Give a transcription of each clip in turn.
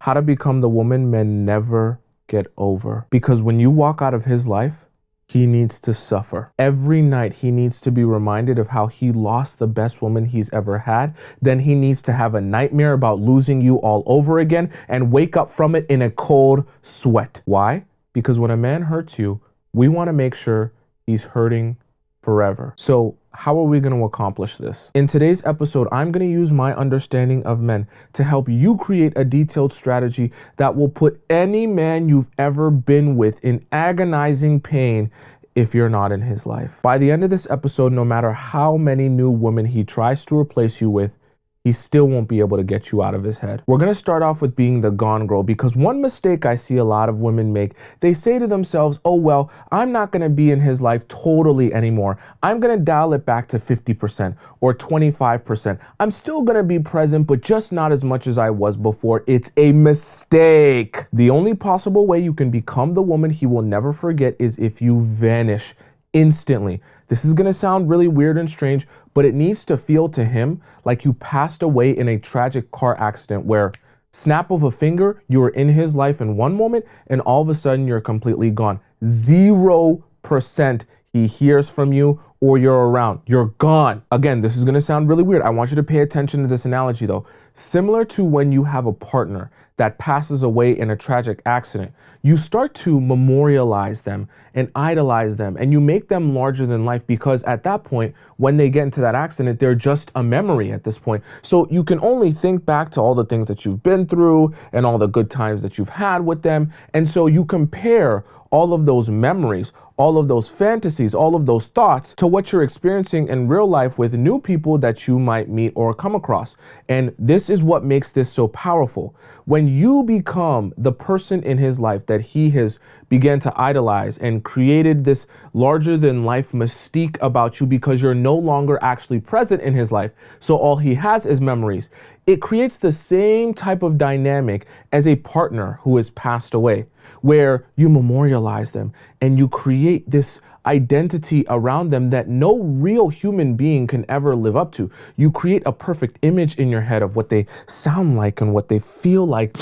How to become the woman men never get over. Because when you walk out of his life, he needs to suffer. Every night he needs to be reminded of how he lost the best woman he's ever had. Then he needs to have a nightmare about losing you all over again and wake up from it in a cold sweat. Why? Because when a man hurts you, we want to make sure he's hurting forever. So how are we going to accomplish this? In today's episode, I'm going to use my understanding of men to help you create a detailed strategy that will put any man you've ever been with in agonizing pain if you're not in his life. By the end of this episode, no matter how many new women he tries to replace you with, he still won't be able to get you out of his head. We're going to start off with being the gone girl, because one mistake I see a lot of women make, they say to themselves, oh, well, I'm not going to be in his life totally anymore. I'm going to dial it back to 50% or 25%. I'm still going to be present, but just not as much as I was before. It's a mistake. The only possible way you can become the woman he will never forget is if you vanish instantly. This is going to sound really weird and strange, but it needs to feel to him like you passed away in a tragic car accident where snap of a finger, you were in his life in one moment and all of a sudden you're completely gone. 0% he hears from you or you're around. You're gone. Again, this is going to sound really weird. I want you to pay attention to this analogy though. Similar to when you have a partner that passes away in a tragic accident, you start to memorialize them and idolize them, and you make them larger than life, because at that point, when they get into that accident, they're just a memory at this point. So you can only think back to all the things that you've been through and all the good times that you've had with them. And so you compare all of those memories, all of those fantasies, all of those thoughts to what you're experiencing in real life with new people that you might meet or come across. And this is what makes this so powerful. When you become the person in his life that he has began to idolize and created this larger than life mystique about you because you're no longer actually present in his life, so all he has is memories, it creates the same type of dynamic as a partner who has passed away, where you memorialize them and you create this identity around them that no real human being can ever live up to. You create a perfect image in your head of what they sound like and what they feel like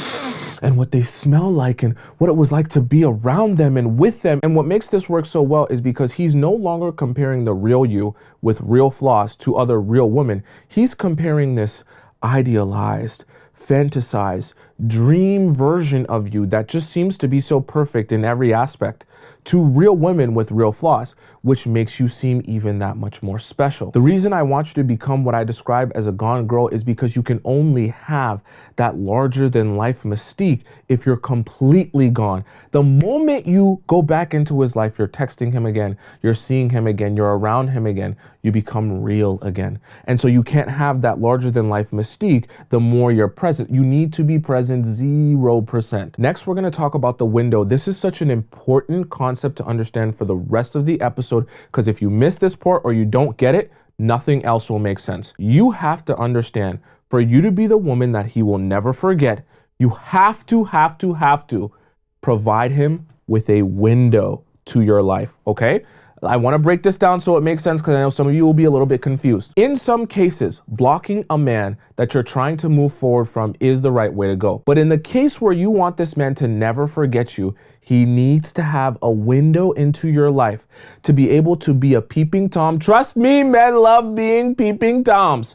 and what they smell like and what it was like to be around them and with them. And what makes this work so well is because he's no longer comparing the real you with real flaws to other real women. He's comparing this idealized, fantasized, dream version of you that just seems to be so perfect in every aspect to real women with real flaws, which makes you seem even that much more special. The reason I want you to become what I describe as a gone girl is because you can only have that larger than life mystique if you're completely gone. The moment you go back into his life, you're texting him again, you're seeing him again, you're around him again, you become real again. And so you can't have that larger than life mystique the more you're present. You need to be present 0%. Next, we're going to talk about the window. This is such an important concept to understand for the rest of the episode, because if you miss this part or you don't get it, nothing else will make sense. You have to understand, for you to be the woman that he will never forget, you have to provide him with a window to your life, okay? I want to break this down so it makes sense, because I know some of you will be a little bit confused. In some cases, blocking a man that you're trying to move forward from is the right way to go. But in the case where you want this man to never forget you, he needs to have a window into your life to be able to be a peeping Tom. Trust me, men love being peeping Toms.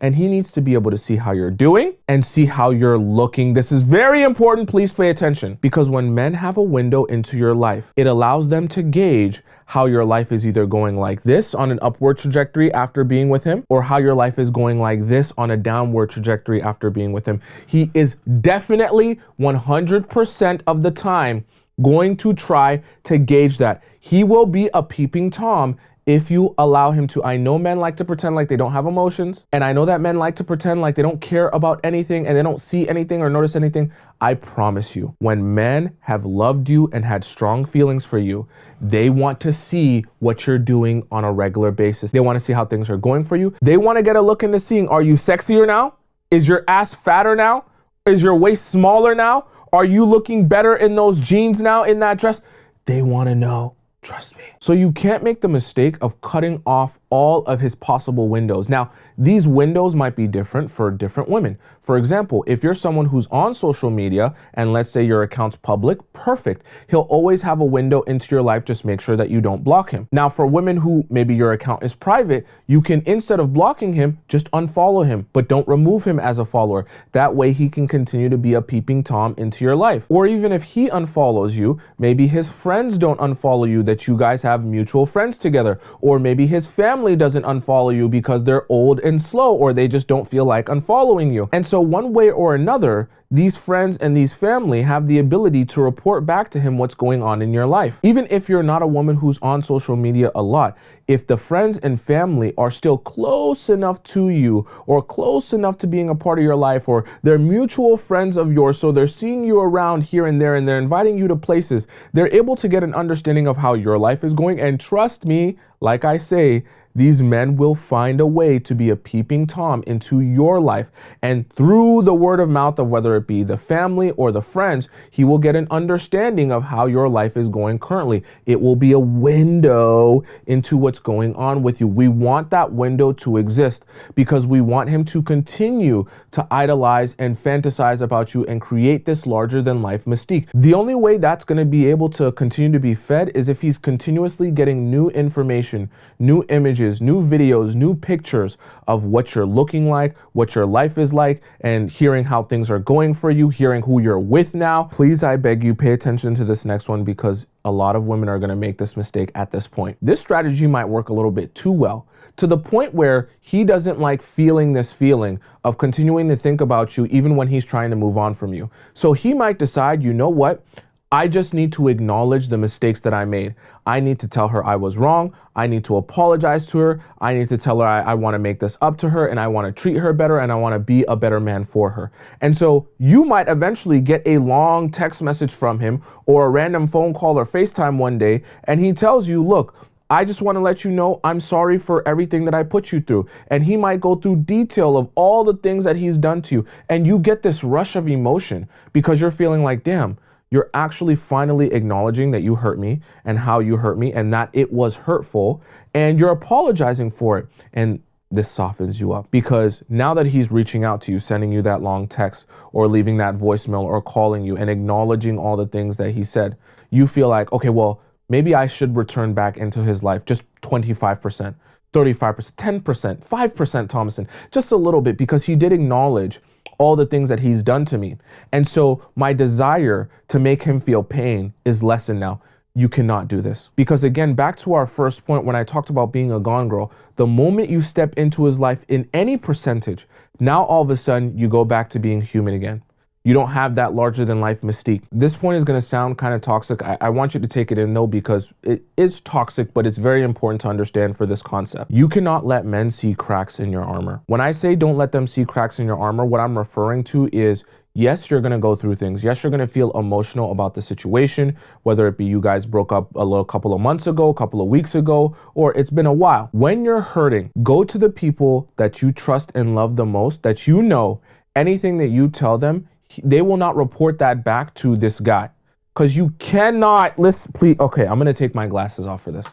And he needs to be able to see how you're doing and see how you're looking. This is very important. Please pay attention, because when men have a window into your life, it allows them to gauge how your life is either going like this on an upward trajectory after being with him, or how your life is going like this on a downward trajectory after being with him. He is definitely 100% of the time going to try to gauge that. He will be a peeping Tom if you allow him to. I know men like to pretend like they don't have emotions, and I know that men like to pretend like they don't care about anything and they don't see anything or notice anything. I promise you, when men have loved you and had strong feelings for you, they want to see what you're doing on a regular basis. They want to see how things are going for you. They want to get a look into seeing, are you sexier now? Is your ass fatter now? Is your waist smaller now? Are you looking better in those jeans now, in that dress? They want to know. Trust me. So you can't make the mistake of cutting off all of his possible windows. Now, these windows might be different for different women. For example, if you're someone who's on social media and let's say your account's public, perfect. He'll always have a window into your life. Just make sure that you don't block him. Now, for women who maybe your account is private, you can, instead of blocking him, just unfollow him, but don't remove him as a follower. That way he can continue to be a peeping Tom into your life. Or even if he unfollows you, maybe his friends don't unfollow you, that you guys have mutual friends together. Or maybe his family doesn't unfollow you because they're old and slow, or they just don't feel like unfollowing you. And so one way or another, these friends and these family have the ability to report back to him what's going on in your life. Even if you're not a woman who's on social media a lot, if the friends and family are still close enough to you or close enough to being a part of your life, or they're mutual friends of yours, so they're seeing you around here and there and they're inviting you to places, they're able to get an understanding of how your life is going. And trust me, like I say, these men will find a way to be a peeping Tom into your life. And through the word of mouth of whether it be the family or the friends, he will get an understanding of how your life is going currently. It will be a window into what's going on with you. We want that window to exist because we want him to continue to idolize and fantasize about you and create this larger than life mystique. The only way that's going to be able to continue to be fed is if he's continuously getting new information, new images, new videos, new pictures of what you're looking like, what your life is like, and hearing how things are going for you, hearing who you're with now. Please, I beg you, pay attention to this next one because a lot of women are going to make this mistake at this point. This strategy might work a little bit too well, to the point where he doesn't like feeling this feeling of continuing to think about you even when he's trying to move on from you. So he might decide, you know what? I just need to acknowledge the mistakes that I made. I need to tell her I was wrong. I need to apologize to her. I need to tell her I want to make this up to her and I want to treat her better and I want to be a better man for her. And so you might eventually get a long text message from him or a random phone call or FaceTime one day, and he tells you, look, I just want to let you know I'm sorry for everything that I put you through. And he might go through detail of all the things that he's done to you. And you get this rush of emotion because you're feeling like, damn, you're actually finally acknowledging that you hurt me and how you hurt me and that it was hurtful, and you're apologizing for it. And this softens you up because now that he's reaching out to you, sending you that long text or leaving that voicemail or calling you and acknowledging all the things that he said, you feel like, okay, well, maybe I should return back into his life just 25%, 35%, 10%, 5%, Tomisin, just a little bit, because he did acknowledge all the things that he's done to me. And so my desire to make him feel pain is lessened now. You cannot do this. Because again, back to our first point when I talked about being a gone girl, the moment you step into his life in any percentage, now all of a sudden you go back to being human again. You don't have that larger than life mystique. This point is going to sound kind of toxic. I want you to take it in though, because it is toxic, but it's very important to understand for this concept. You cannot let men see cracks in your armor. When I say don't let them see cracks in your armor, what I'm referring to is, yes, you're going to go through things. Yes, you're going to feel emotional about the situation, whether it be you guys broke up a couple of months ago, a couple of weeks ago, or it's been a while. When you're hurting, go to the people that you trust and love the most, that you know anything that you tell them, they will not report that back to this guy. Because you cannot, listen, please, okay, I'm going to take my glasses off for this.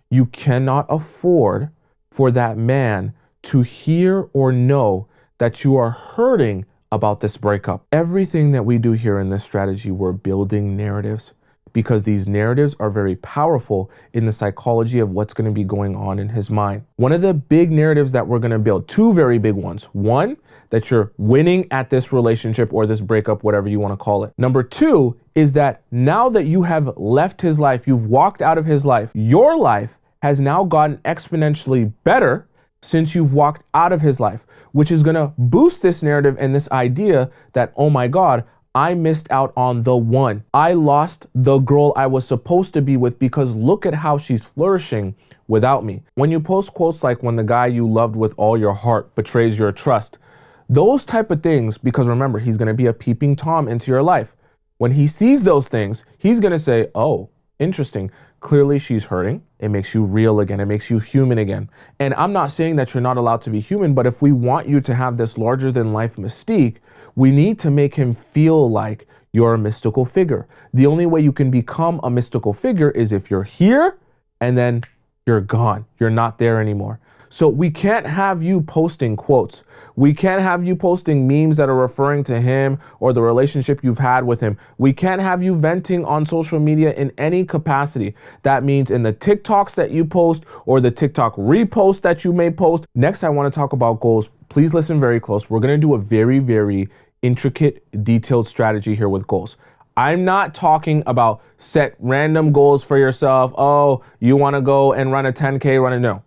You cannot afford for that man to hear or know that you are hurting about this breakup. Everything that we do here in this strategy, we're building narratives, because these narratives are very powerful in the psychology of what's going to be going on in his mind. One of the big narratives that we're going to build, two very big ones. One, that you're winning at this relationship or this breakup, whatever you want to call it. Number two is that now that you have left his life, you've walked out of his life, your life has now gotten exponentially better since you've walked out of his life, which is going to boost this narrative and this idea that, oh my God, I missed out on the one. I lost the girl I was supposed to be with because look at how she's flourishing without me. When you post quotes like, when the guy you loved with all your heart betrays your trust, those type of things, because remember, he's going to be a peeping Tom into your life. When he sees those things, he's going to say, oh, interesting. Clearly she's hurting. It makes you real again. It makes you human again. And I'm not saying that you're not allowed to be human, but if we want you to have this larger than life mystique, we need to make him feel like you're a mystical figure. The only way you can become a mystical figure is if you're here and then you're gone. You're not there anymore. So we can't have you posting quotes. We can't have you posting memes that are referring to him or the relationship you've had with him. We can't have you venting on social media in any capacity. That means in the TikToks that you post or the TikTok repost that you may post. Next, I want to talk about goals. Please listen very close. We're going to do a very, very intricate, detailed strategy here with goals. I'm not talking about set random goals for yourself. Oh, you want to go and run a 10K, no.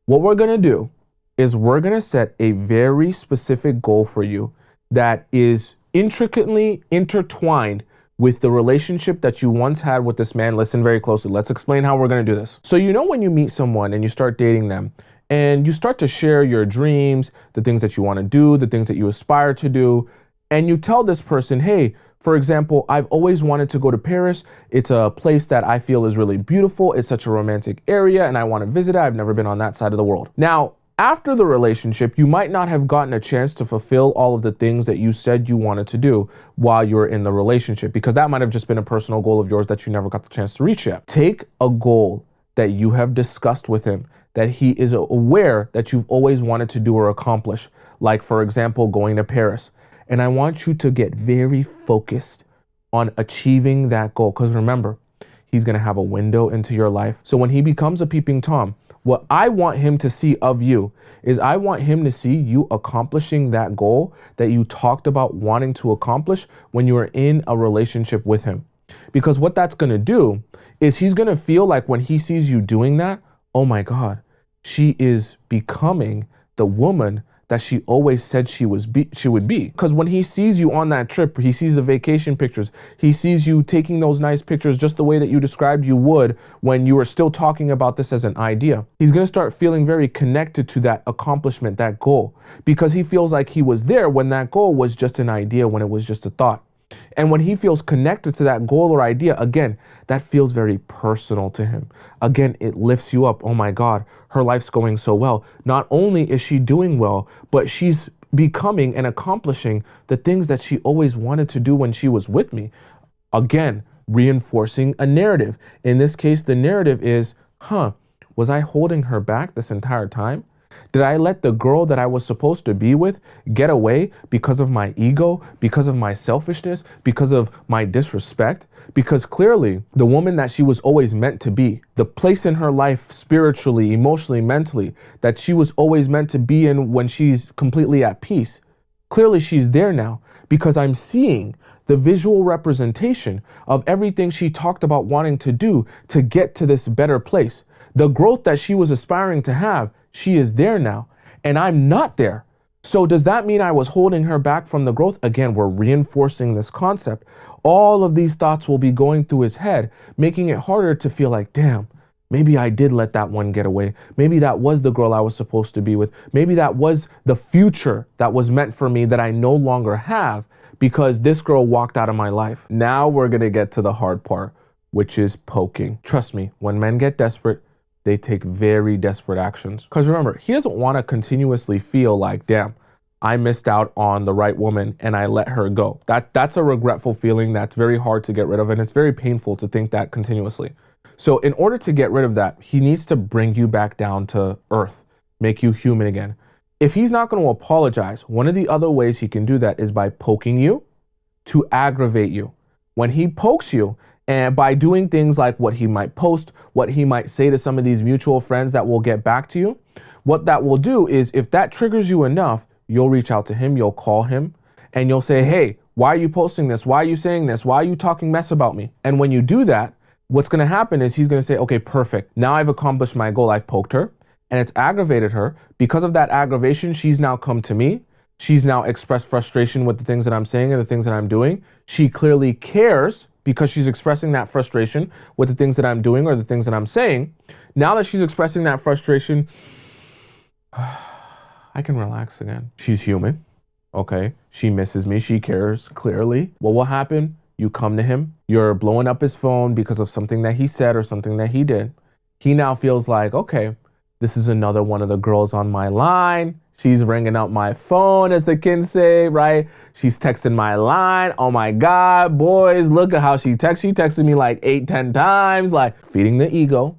What we're going to do is we're going to set a very specific goal for you that is intricately intertwined with the relationship that you once had with this man. Listen very closely. Let's explain how we're going to do this. So, when you meet someone and you start dating them and you start to share your dreams, the things that you want to do, the things that you aspire to do, and you tell this person, hey, for example, I've always wanted to go to Paris. It's a place that I feel is really beautiful. It's such a romantic area and I want to visit it. I've never been on that side of the world. Now, after the relationship, you might not have gotten a chance to fulfill all of the things that you said you wanted to do while you were in the relationship, because that might have just been a personal goal of yours that you never got the chance to reach yet. Take a goal that you have discussed with him, that he is aware that you've always wanted to do or accomplish, like, for example, going to Paris. And I want you to get very focused on achieving that goal. Because remember, he's going to have a window into your life. So when he becomes a peeping Tom, what I want him to see of you is I want him to see you accomplishing that goal that you talked about wanting to accomplish when you were in a relationship with him. Because what that's going to do is he's going to feel like when he sees you doing that, oh my God, she is becoming the woman that she always said she would be. Because when he sees you on that trip, he sees the vacation pictures, he sees you taking those nice pictures just the way that you described you would when you were still talking about this as an idea. He's gonna start feeling very connected to that accomplishment, that goal, because he feels like he was there when that goal was just an idea, when it was just a thought. And when he feels connected to that goal or idea, again, that feels very personal to him. Again, it lifts you up. Oh my God, her life's going so well. Not only is she doing well, but she's becoming and accomplishing the things that she always wanted to do when she was with me. Again, reinforcing a narrative. In this case, the narrative is, was I holding her back this entire time? Did I let the girl that I was supposed to be with get away because of my ego, because of my selfishness, because of my disrespect? Because clearly the woman that she was always meant to be, the place in her life spiritually, emotionally, mentally, that she was always meant to be in when she's completely at peace, clearly she's there now because I'm seeing the visual representation of everything she talked about wanting to do to get to this better place. The growth that she was aspiring to have, she is there now, and I'm not there. So does that mean I was holding her back from the growth? Again, we're reinforcing this concept. All of these thoughts will be going through his head, making it harder to feel like, damn, maybe I did let that one get away. Maybe that was the girl I was supposed to be with. Maybe that was the future that was meant for me that I no longer have because this girl walked out of my life. Now we're gonna get to the hard part, which is poking. Trust me, when men get desperate, they take very desperate actions. Because remember, he doesn't want to continuously feel like, damn, I missed out on the right woman and I let her go. That's a regretful feeling that's very hard to get rid of, and it's very painful to think that continuously. So in order to get rid of that, he needs to bring you back down to earth, make you human again. If he's not going to apologize, one of the other ways he can do that is by poking you to aggravate you. When he pokes you, and by doing things like what he might post, what he might say to some of these mutual friends that will get back to you, what that will do is if that triggers you enough, you'll reach out to him, you'll call him, and you'll say, hey, why are you posting this? Why are you saying this? Why are you talking mess about me? And when you do that, what's going to happen is he's going to say, okay, perfect. Now I've accomplished my goal. I've poked her and it's aggravated her. Because of that aggravation, she's now come to me. She's now expressed frustration with the things that I'm saying and the things that I'm doing. She clearly cares because she's expressing that frustration with the things that I'm doing or the things that I'm saying. Now that she's expressing that frustration, I can relax again. She's human, okay? She misses me, she cares, clearly. What will happen? You come to him, you're blowing up his phone because of something that he said or something that he did. He now feels like, okay, this is another one of the girls on my line. She's ringing up my phone, as the kids say, right? She's texting my line. Oh my God, boys, look at how she texts. She texted me like 8, 10 times, like feeding the ego,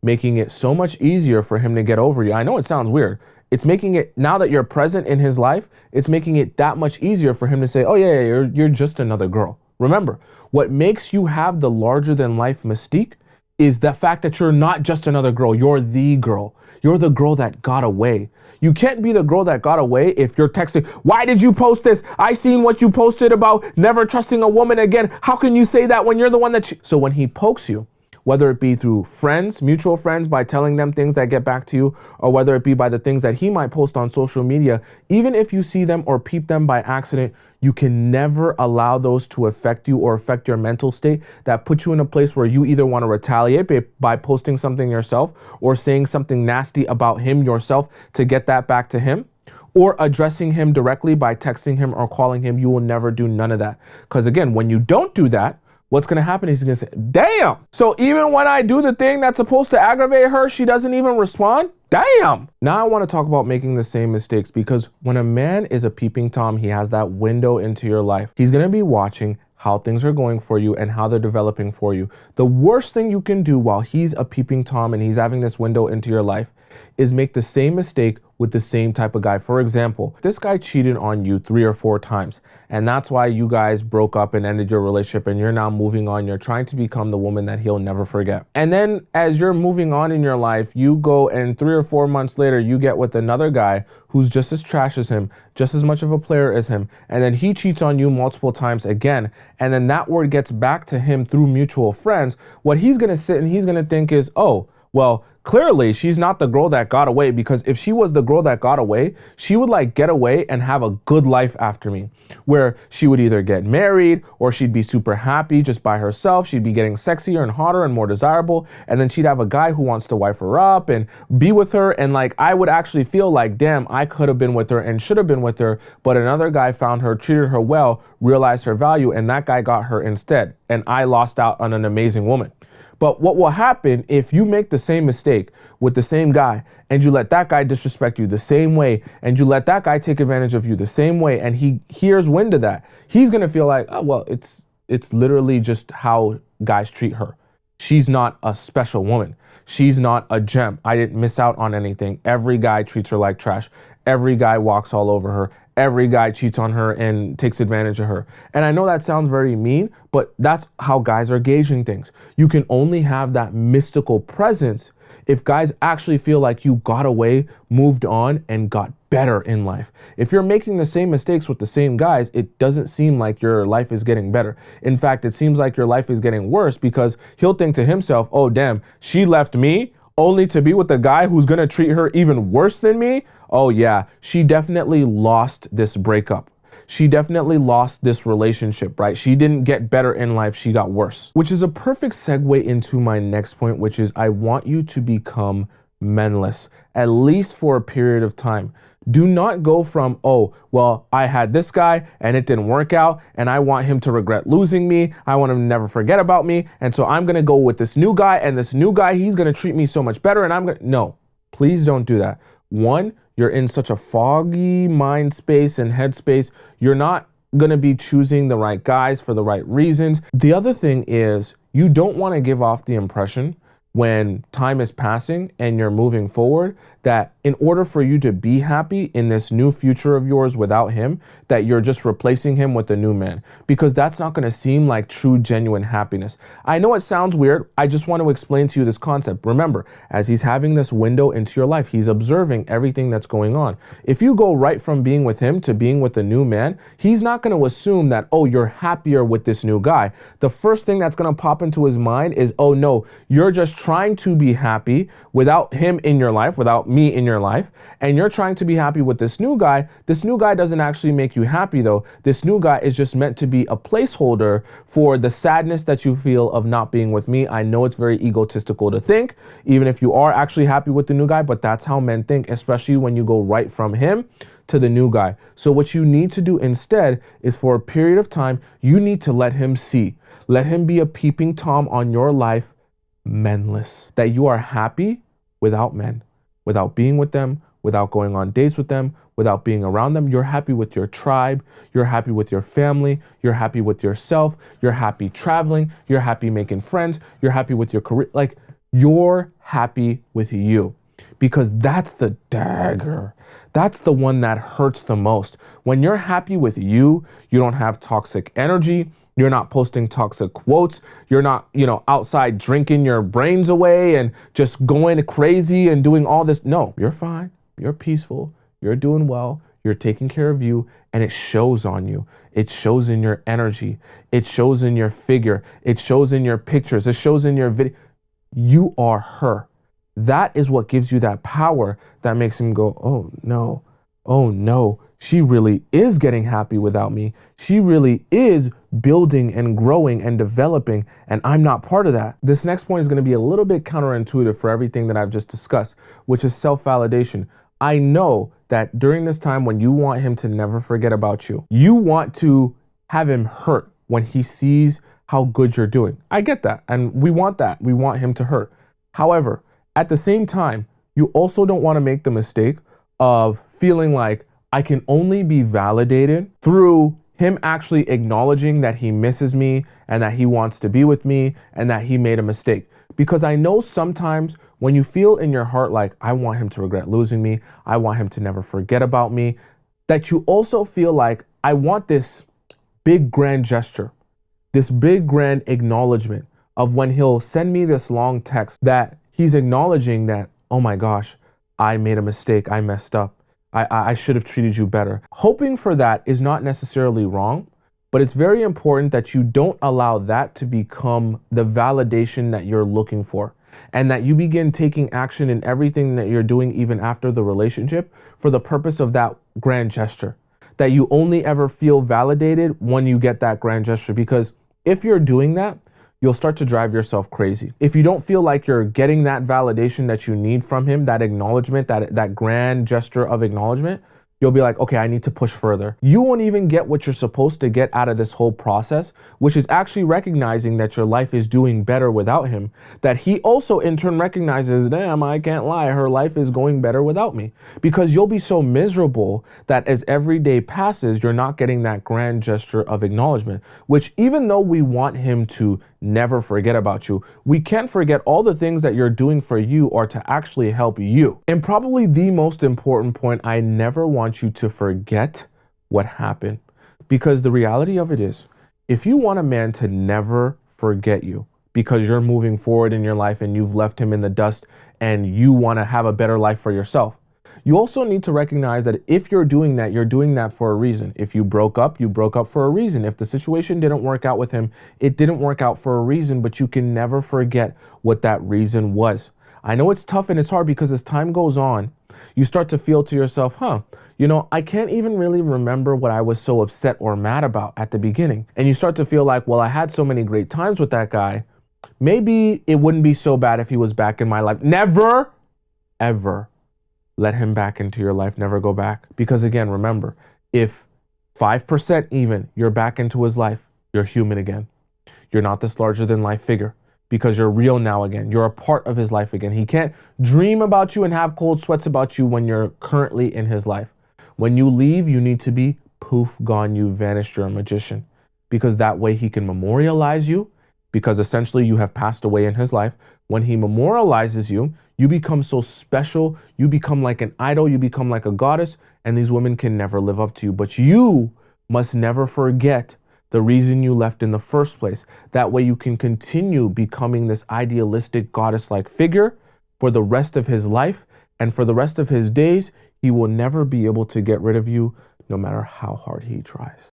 making it so much easier for him to get over you. I know it sounds weird. It's making it, now that you're present in his life, it's making it that much easier for him to say, oh yeah, you're just another girl. Remember, what makes you have the larger than life mystique is the fact that you're not just another girl. You're the girl. You're the girl that got away. You can't be the girl that got away if you're texting, why did you post this? I seen what you posted about never trusting a woman again. How can you say that when you're the one that... So when he pokes you, whether it be through friends, mutual friends, by telling them things that get back to you, or whether it be by the things that he might post on social media, even if you see them or peep them by accident, you can never allow those to affect you or affect your mental state that puts you in a place where you either want to retaliate by posting something yourself or saying something nasty about him yourself to get that back to him, or addressing him directly by texting him or calling him. You will never do none of that. Because again, when you don't do that, what's going to happen is he's going to say, damn. So even when I do the thing that's supposed to aggravate her, she doesn't even respond? Damn. Now I want to talk about making the same mistakes, because when a man is a peeping Tom, he has that window into your life. He's going to be watching how things are going for you and how they're developing for you. The worst thing you can do while he's a peeping Tom and he's having this window into your life is make the same mistake with the same type of guy. For example, this guy cheated on you 3 or 4 times, and that's why you guys broke up and ended your relationship, and you're now moving on. You're trying to become the woman that he'll never forget. And then as you're moving on in your life, you go and 3 or 4 months later, you get with another guy who's just as trash as him, just as much of a player as him, and then he cheats on you multiple times again. And then that word gets back to him through mutual friends. What he's gonna sit and he's gonna think is, oh, well, clearly she's not the girl that got away, because if she was the girl that got away, she would like get away and have a good life after me, where she would either get married or she'd be super happy just by herself. She'd be getting sexier and hotter and more desirable. And then she'd have a guy who wants to wife her up and be with her. And like, I would actually feel like, damn, I could have been with her and should have been with her. But another guy found her, treated her well, realized her value, and that guy got her instead. And I lost out on an amazing woman. But what will happen if you make the same mistake with the same guy, and you let that guy disrespect you the same way, and you let that guy take advantage of you the same way, and he hears wind of that, he's going to feel like, oh, well, it's literally just how guys treat her. She's not a special woman. She's not a gem. I didn't miss out on anything. Every guy treats her like trash. Every guy walks all over her. Every guy cheats on her and takes advantage of her. And I know that sounds very mean, but that's how guys are gauging things. You can only have that mystical presence if guys actually feel like you got away, moved on, and got better in life. If you're making the same mistakes with the same guys, it doesn't seem like your life is getting better. In fact, it seems like your life is getting worse, because he'll think to himself, oh, damn, she left me only to be with a guy who's going to treat her even worse than me. Oh yeah, she definitely lost this breakup. She definitely lost this relationship, right? She didn't get better in life, she got worse. Which is a perfect segue into my next point, which is I want you to become menless, at least for a period of time. Do not go from, oh, well, I had this guy and it didn't work out and I want him to regret losing me. I want him to never forget about me. And so I'm going to go with this new guy, and this new guy, he's going to treat me so much better. And I'm going to, no, please don't do that. One, you're in such a foggy mind space and head space. You're not going to be choosing the right guys for the right reasons. The other thing is, you don't want to give off the impression when time is passing and you're moving forward that in order for you to be happy in this new future of yours without him, that you're just replacing him with a new man, because that's not going to seem like true, genuine happiness. I know it sounds weird. I just want to explain to you this concept. Remember, as he's having this window into your life, he's observing everything that's going on. If you go right from being with him to being with a new man, he's not going to assume that, oh, you're happier with this new guy. The first thing that's going to pop into his mind is, oh no, you're just trying to be happy without him in your life, without me in your life, and you're trying to be happy with this new guy. This new guy doesn't actually make you happy though. This new guy is just meant to be a placeholder for the sadness that you feel of not being with me. I know it's very egotistical to think, even if you are actually happy with the new guy, but that's how men think, especially when you go right from him to the new guy. So what you need to do instead is, for a period of time, you need to let him see, let him be a peeping Tom on your life, menless, that you are happy without men, without being with them, without going on dates with them, without being around them. You're happy with your tribe. You're happy with your family. You're happy with yourself. You're happy traveling. You're happy making friends. You're happy with your career. Like, You're happy with you, because that's the dagger. That's the one that hurts the most. When you're happy with you, you don't have toxic energy. You're not posting toxic quotes. You're not, outside drinking your brains away and just going crazy and doing all this. No, you're fine. You're peaceful. You're doing well. You're taking care of you, and it shows on you. It shows in your energy. It shows in your figure. It shows in your pictures. It shows in your video. You are her. That is what gives you that power that makes him go, oh no, she really is getting happy without me. She really is building and growing and developing, and I'm not part of that. This next point is going to be a little bit counterintuitive for everything that I've just discussed, which is self-validation. I know that during this time when you want him to never forget about you, you want to have him hurt when he sees how good you're doing. I get that. And we want that. We want him to hurt. However, at the same time, you also don't want to make the mistake of feeling like I can only be validated through him actually acknowledging that he misses me and that he wants to be with me and that he made a mistake. Because I know sometimes when you feel in your heart like, I want him to regret losing me, I want him to never forget about me, that you also feel like, I want this big grand gesture, this big grand acknowledgement of when he'll send me this long text that he's acknowledging that, oh my gosh, I made a mistake, I messed up, I should have treated you better. Hoping for that is not necessarily wrong, but it's very important that you don't allow that to become the validation that you're looking for, and that you begin taking action in everything that you're doing even after the relationship for the purpose of that grand gesture. That you only ever feel validated when you get that grand gesture, because if you're doing that, you'll start to drive yourself crazy. If you don't feel like you're getting that validation that you need from him, that acknowledgement, that grand gesture of acknowledgement, you'll be like, okay, I need to push further. You won't even get what you're supposed to get out of this whole process, which is actually recognizing that your life is doing better without him, that he also in turn recognizes, damn, I can't lie, her life is going better without me. Because you'll be so miserable that as every day passes, you're not getting that grand gesture of acknowledgement, which even though we want him to never forget about you, we can't forget all the things that you're doing for you or to actually help you. And probably the most important point, I never want you to forget what happened. Because the reality of it is, if you want a man to never forget you because you're moving forward in your life and you've left him in the dust and you want to have a better life for yourself, you also need to recognize that if you're doing that for a reason. If you broke up for a reason. If the situation didn't work out with him, it didn't work out for a reason, but you can never forget what that reason was. I know it's tough and it's hard because as time goes on, you start to feel to yourself, I can't even really remember what I was so upset or mad about at the beginning. And you start to feel like, well, I had so many great times with that guy. Maybe it wouldn't be so bad if he was back in my life. Never, ever let him back into your life. Never go back. Because again, remember, if 5% even you're back into his life, you're human again. You're not this larger than life figure because you're real now again. You're a part of his life again. He can't dream about you and have cold sweats about you when you're currently in his life. When you leave, you need to be poof, gone, you vanished, you're a magician. Because that way he can memorialize you, because essentially you have passed away in his life. When he memorializes you, you become so special, you become like an idol, you become like a goddess, and these women can never live up to you. But you must never forget the reason you left in the first place. That way you can continue becoming this idealistic goddess-like figure for the rest of his life, and for the rest of his days, he will never be able to get rid of you, no matter how hard he tries.